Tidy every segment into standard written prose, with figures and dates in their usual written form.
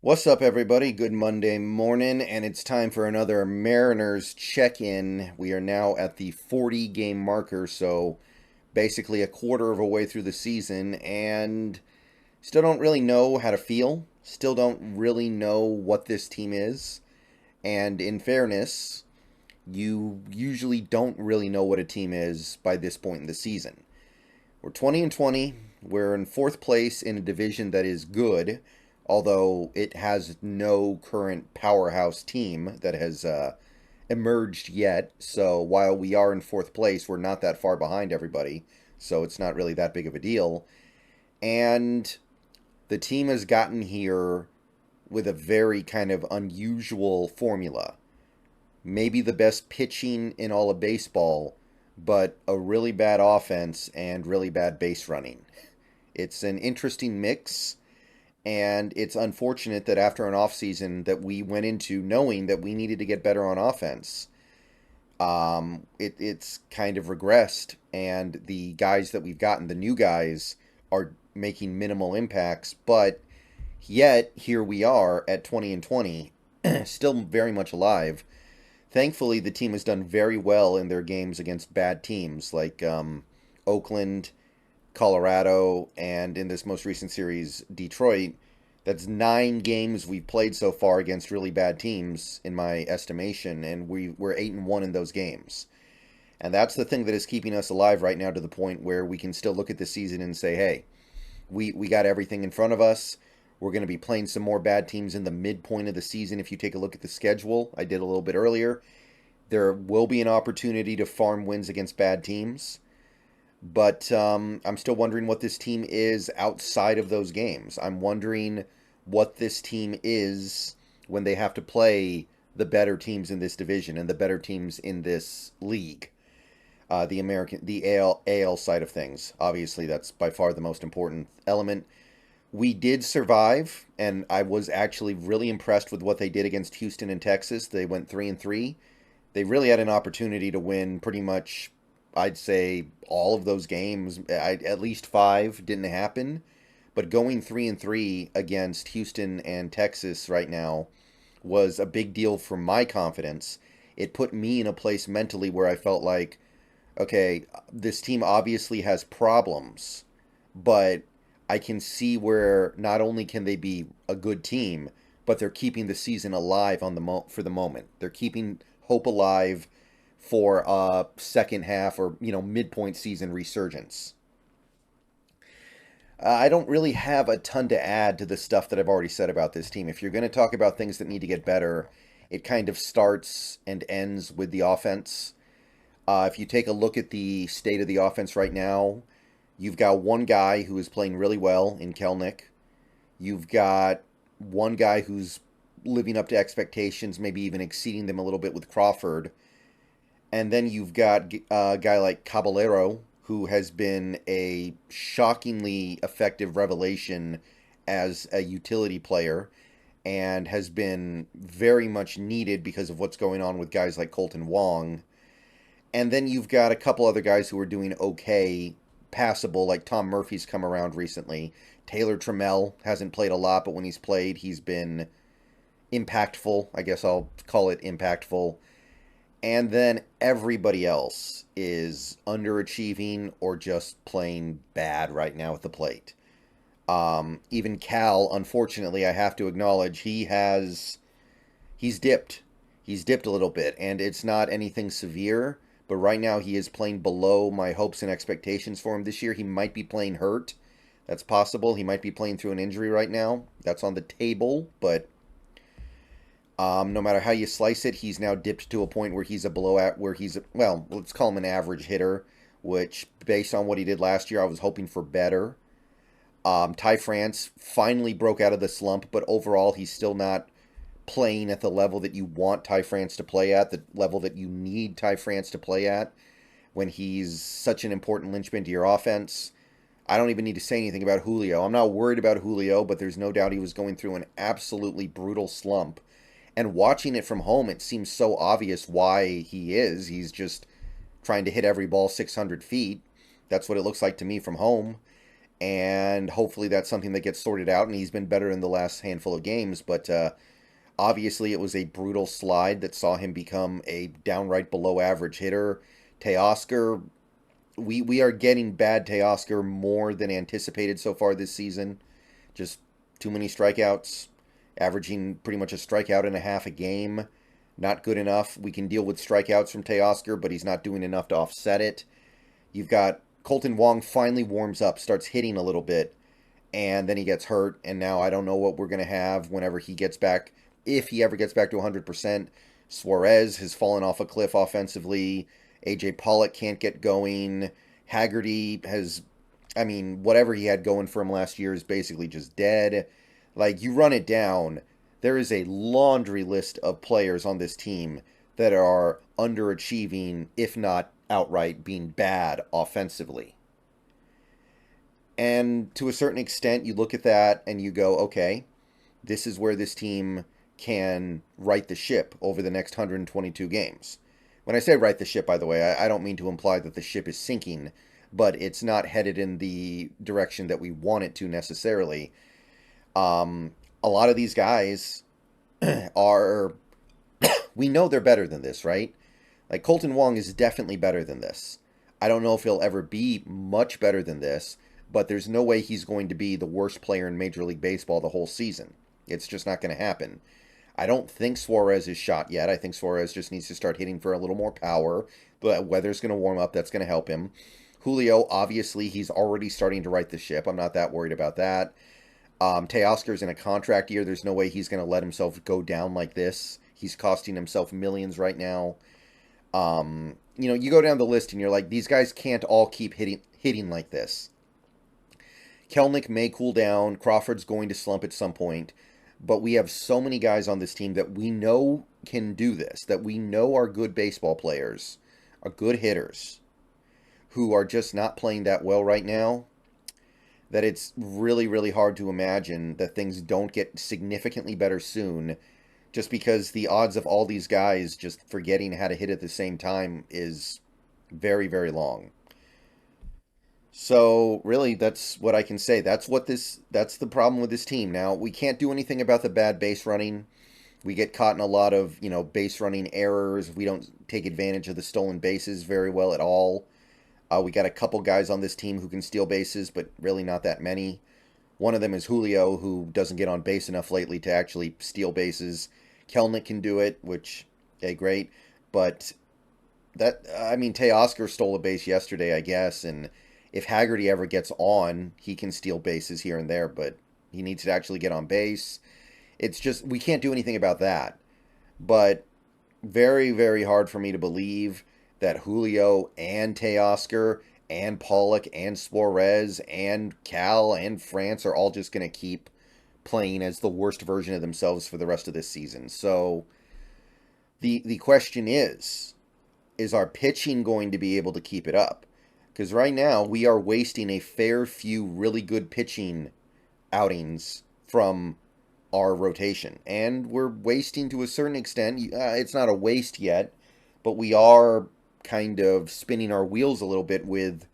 What's up, everybody? Good Monday morning, and it's time for another Mariners check-in. We are now at the 40-game marker, so basically a quarter of a way through the season, and still don't really know how to feel. Still don't really know what this team is. And in fairness, you usually don't really know what a team is by this point in the season. We're 20 and 20. We're in fourth place in a division that is good, although it has no current powerhouse team that has emerged yet. So while we are in fourth place, we're not that far behind everybody. So it's not really that big of a deal. And the team has gotten here with a very kind of unusual formula. Maybe the best pitching in all of baseball, but a really bad offense and really bad base running. It's an interesting mix, and it's unfortunate that after an offseason that we went into knowing that we needed to get better on offense, it's kind of regressed, and the guys that we've gotten, the new guys, are making minimal impacts, but yet here we are at 20 and 20, still very much alive. Thankfully, the team has done very well in their games against bad teams like Oakland, Colorado, and in this most recent series, Detroit. That's 9 games we've played so far against really bad teams, in my estimation, and we're 8-1 in those games. And that's the thing that is keeping us alive right now, to the point where we can still look at the season and say, hey, we got everything in front of us. We're going to be playing some more bad teams in the midpoint of the season. If you take a look at the schedule, I did a little bit earlier, there will be an opportunity to farm wins against bad teams. But I'm still wondering what this team is outside of those games. I'm wondering what this team is when they have to play the better teams in this division and the better teams in this league. The AL side of things. Obviously, that's by far the most important element. We did survive, and I was actually really impressed with what they did against Houston and Texas. They went 3-3. They really had an opportunity to win pretty much, I'd say, all of those games. At least 5 didn't happen. But going 3-3 against Houston and Texas right now was a big deal for my confidence. It put me in a place mentally where I felt like, okay, this team obviously has problems, but I can see where not only can they be a good team, but they're keeping the season alive for the moment. They're keeping hope alive for a second half or midpoint season resurgence. I don't really have a ton to add to the stuff that I've already said about this team. If you're going to talk about things that need to get better, it kind of starts and ends with the offense. If you take a look at the state of the offense right now, you've got one guy who is playing really well in Kelnick. You've got one guy who's living up to expectations, maybe even exceeding them a little bit with Crawford. And then you've got a guy like Caballero, who has been a shockingly effective revelation as a utility player and has been very much needed because of what's going on with guys like Colton Wong. And then you've got a couple other guys who are doing okay, passable, like Tom Murphy's come around recently. Taylor Trammell hasn't played a lot, but when he's played, he's been impactful. I guess I'll call it impactful. And then everybody else is underachieving or just playing bad right now at the plate. Even Cal, unfortunately, I have to acknowledge, he's dipped. He's dipped a little bit, and it's not anything severe, but right now he is playing below my hopes and expectations for him this year. He might be playing hurt. That's possible. He might be playing through an injury right now. That's on the table, but no matter how you slice it, he's now dipped to a point where he's well, let's call him an average hitter, which, based on what he did last year, I was hoping for better. Ty France finally broke out of the slump, but overall, he's still not playing at the level that you want Ty France to play at, the level that you need Ty France to play at when he's such an important linchpin to your offense. I don't even need to say anything about Julio. I'm not worried about Julio, but there's no doubt he was going through an absolutely brutal slump. And watching it from home, it seems so obvious why he is. He's just trying to hit every ball 600 feet. That's what it looks like to me from home. and hopefully that's something that gets sorted out, and he's been better in the last handful of games, but obviously it was a brutal slide that saw him become a downright below average hitter. Teoscar, we are getting bad Teoscar more than anticipated so far this season. Just too many strikeouts, averaging pretty much a strikeout and a half a game. Not good enough. We can deal with strikeouts from Teoscar, but he's not doing enough to offset it. You've got Colton Wong finally warms up, starts hitting a little bit, and then he gets hurt, and now I don't know what we're going to have whenever he gets back, if he ever gets back to 100%. Suarez has fallen off a cliff offensively. AJ Pollock can't get going. Haggerty has, I mean, whatever he had going for him last year is basically just dead. Like, you run it down, there is a laundry list of players on this team that are underachieving, if not outright being bad offensively. And to a certain extent, you look at that and you go, okay, this is where this team can right the ship over the next 122 games. When I say right the ship, by the way, I don't mean to imply that the ship is sinking, but it's not headed in the direction that we want it to necessarily. A lot of these guys are, we know they're better than this, right? Like, Colton Wong is definitely better than this. I don't know if he'll ever be much better than this, but there's no way he's going to be the worst player in Major League Baseball the whole season. It's just not going to happen. I don't think Suarez is shot yet. I think Suarez just needs to start hitting for a little more power. But weather's going to warm up. That's going to help him. Julio, obviously, he's already starting to right the ship. I'm not that worried about that. Teoscar's in a contract year. There's no way he's going to let himself go down like this. He's costing himself millions right now. You go down the list and you're like, these guys can't all keep hitting like this. Kelenic may cool down. Crawford's going to slump at some point. But we have so many guys on this team that we know can do this, that we know are good baseball players, are good hitters, who are just not playing that well right now, that it's really, really hard to imagine that things don't get significantly better soon, just because the odds of all these guys just forgetting how to hit at the same time is very, very long. So really, that's what I can say. That's the problem with this team. Now, we can't do anything about the bad base running. We get caught in a lot of, base running errors. We don't take advantage of the stolen bases very well at all. We got a couple guys on this team who can steal bases, but really not that many. One of them is Julio, who doesn't get on base enough lately to actually steal bases. Kelenic can do it, which, hey, great. But Teoscar stole a base yesterday, I guess, and if Haggerty ever gets on, he can steal bases here and there, but he needs to actually get on base. It's just, we can't do anything about that. But very, very hard for me to believe that Julio and Teoscar and Pollock and Suarez and Cal and France are all just going to keep playing as the worst version of themselves for the rest of this season. So the question is our pitching going to be able to keep it up? Because right now, we are wasting a fair few really good pitching outings from our rotation. And we're wasting, to a certain extent, it's not a waste yet, but we are kind of spinning our wheels a little bit with,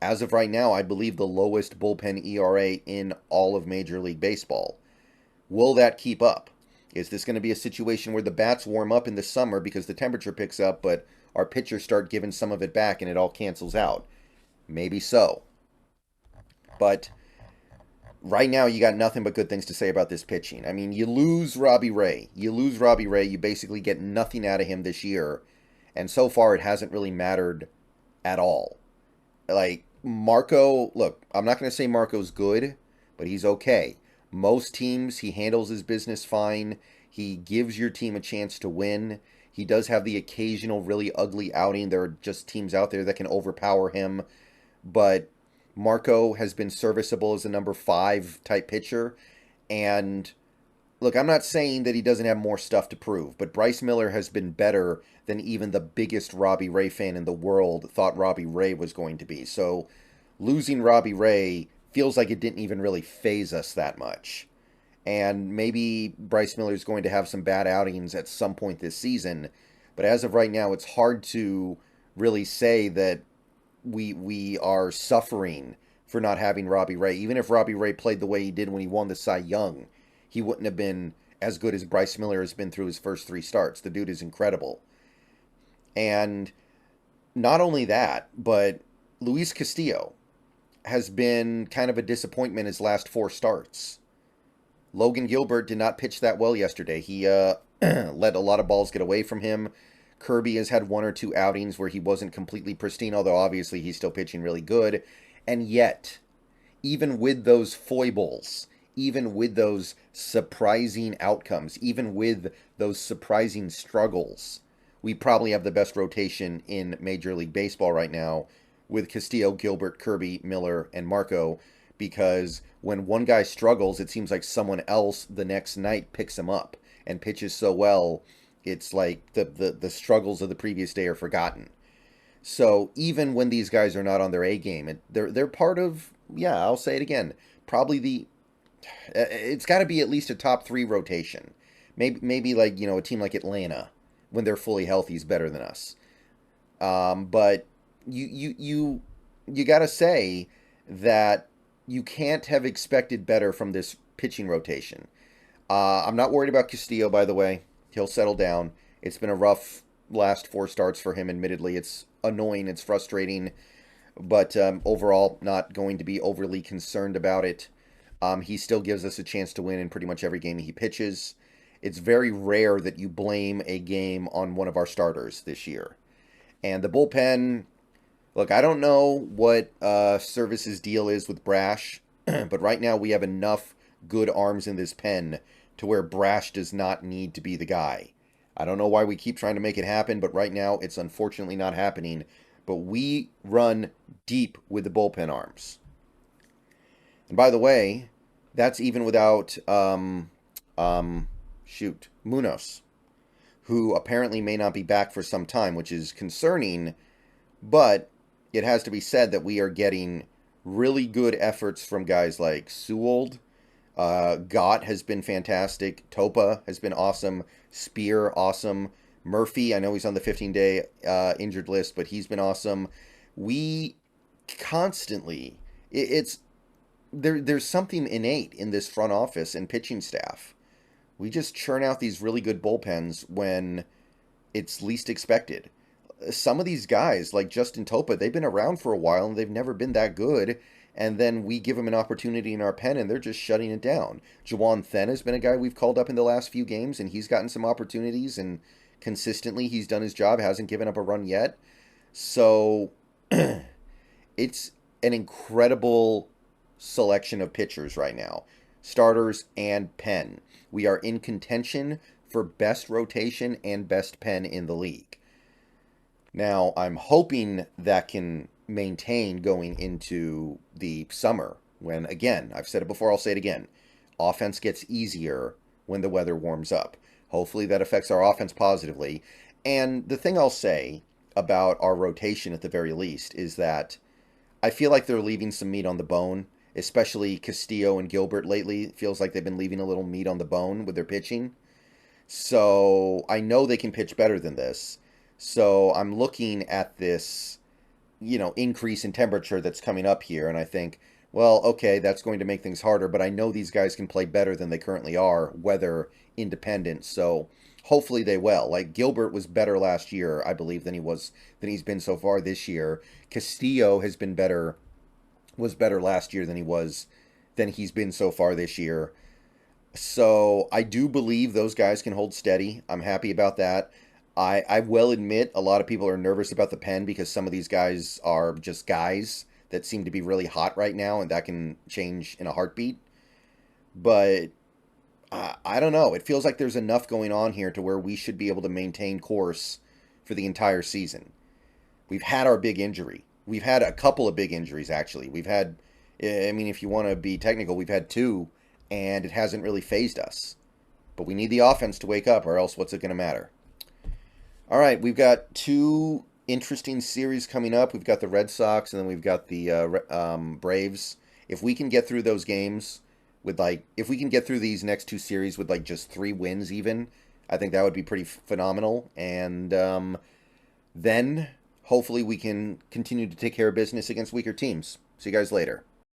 as of right now, I believe the lowest bullpen ERA in all of Major League Baseball. Will that keep up? Is this going to be a situation where the bats warm up in the summer because the temperature picks up, but our pitchers start giving some of it back and it all cancels out? Maybe so. But right now, you got nothing but good things to say about this pitching. I mean, you lose Robbie Ray. You basically get nothing out of him this year. And so far, it hasn't really mattered at all. Like, Marco, look, I'm not going to say Marco's good, but he's okay. Most teams, he handles his business fine. He gives your team a chance to win. He does have the occasional really ugly outing. There are just teams out there that can overpower him. But Marco has been serviceable as a number 5 type pitcher. And look, I'm not saying that he doesn't have more stuff to prove, but Bryce Miller has been better than even the biggest Robbie Ray fan in the world thought Robbie Ray was going to be. So losing Robbie Ray feels like it didn't even really faze us that much. And maybe Bryce Miller is going to have some bad outings at some point this season. But as of right now, it's hard to really say that we are suffering for not having Robbie Ray. Even if Robbie Ray played the way he did when he won the Cy Young, he wouldn't have been as good as Bryce Miller has been through his first 3 starts. The dude is incredible. And not only that, but Luis Castillo has been kind of a disappointment his last 4 starts. Logan Gilbert did not pitch that well yesterday. He let a lot of balls get away from him. Kirby has had 1 or 2 outings where he wasn't completely pristine, although obviously he's still pitching really good. And yet, even with those foibles, even with those surprising outcomes, even with those surprising struggles, we probably have the best rotation in Major League Baseball right now with Castillo, Gilbert, Kirby, Miller, and Marco, because when one guy struggles, it seems like someone else the next night picks him up and pitches so well, it's like the struggles of the previous day are forgotten. So even when these guys are not on their A game, they're part of, yeah, I'll say it again, probably it's got to be at least a top 3 rotation. Maybe like, a team like Atlanta, when they're fully healthy, is better than us. But you got to say that you can't have expected better from this pitching rotation. I'm not worried about Castillo, by the way. He'll settle down. It's been a rough last 4 starts for him, admittedly. It's annoying, it's frustrating, but overall not going to be overly concerned about it. He still gives us a chance to win in pretty much every game he pitches. It's very rare that you blame a game on one of our starters this year. And the bullpen, look, I don't know what Service's deal is with Brash, but right now we have enough good arms in this pen to where Brash does not need to be the guy. I don't know why we keep trying to make it happen, but right now it's unfortunately not happening. But we run deep with the bullpen arms. And by the way, that's even without Munoz, who apparently may not be back for some time, which is concerning, but it has to be said that we are getting really good efforts from guys like Sewell. Gott has been fantastic. Topa has been awesome. Spear, awesome. Murphy, I know he's on the 15-day injured list, but he's been awesome. We constantly, there's something innate in this front office and pitching staff. We just churn out these really good bullpens when it's least expected. Some of these guys, like Justin Topa, they've been around for a while and they've never been that good. And then we give them an opportunity in our pen and they're just shutting it down. Jawan Then has been a guy we've called up in the last few games and he's gotten some opportunities and consistently he's done his job, hasn't given up a run yet. So it's an incredible selection of pitchers right now. Starters and pen. We are in contention for best rotation and best pen in the league. Now, I'm hoping that can maintain going into the summer when, again, I've said it before, I'll say it again, offense gets easier when the weather warms up. Hopefully that affects our offense positively. And the thing I'll say about our rotation at the very least is that I feel like they're leaving some meat on the bone, especially Castillo and Gilbert lately. It feels like they've been leaving a little meat on the bone with their pitching. So I know they can pitch better than this. So I'm looking at this, increase in temperature that's coming up here, and I think, well, okay, that's going to make things harder, but I know these guys can play better than they currently are, weather independent, so hopefully they will. Like, Gilbert was better last year, I believe, than he's been so far this year. Castillo was better last year than he's been so far this year. So I do believe those guys can hold steady. I'm happy about that. I will admit a lot of people are nervous about the pen because some of these guys are just guys that seem to be really hot right now, and that can change in a heartbeat. But I don't know. It feels like there's enough going on here to where we should be able to maintain course for the entire season. We've had our big injury. We've had a couple of big injuries, actually. We've had, if you want to be technical, we've had 2, and it hasn't really fazed us. But we need the offense to wake up, or else what's it going to matter? All right, we've got 2 interesting series coming up. We've got the Red Sox, and then we've got the Braves. If we can get through those games if we can get through these next 2 series with just 3 wins even, I think that would be pretty phenomenal. And then hopefully we can continue to take care of business against weaker teams. See you guys later.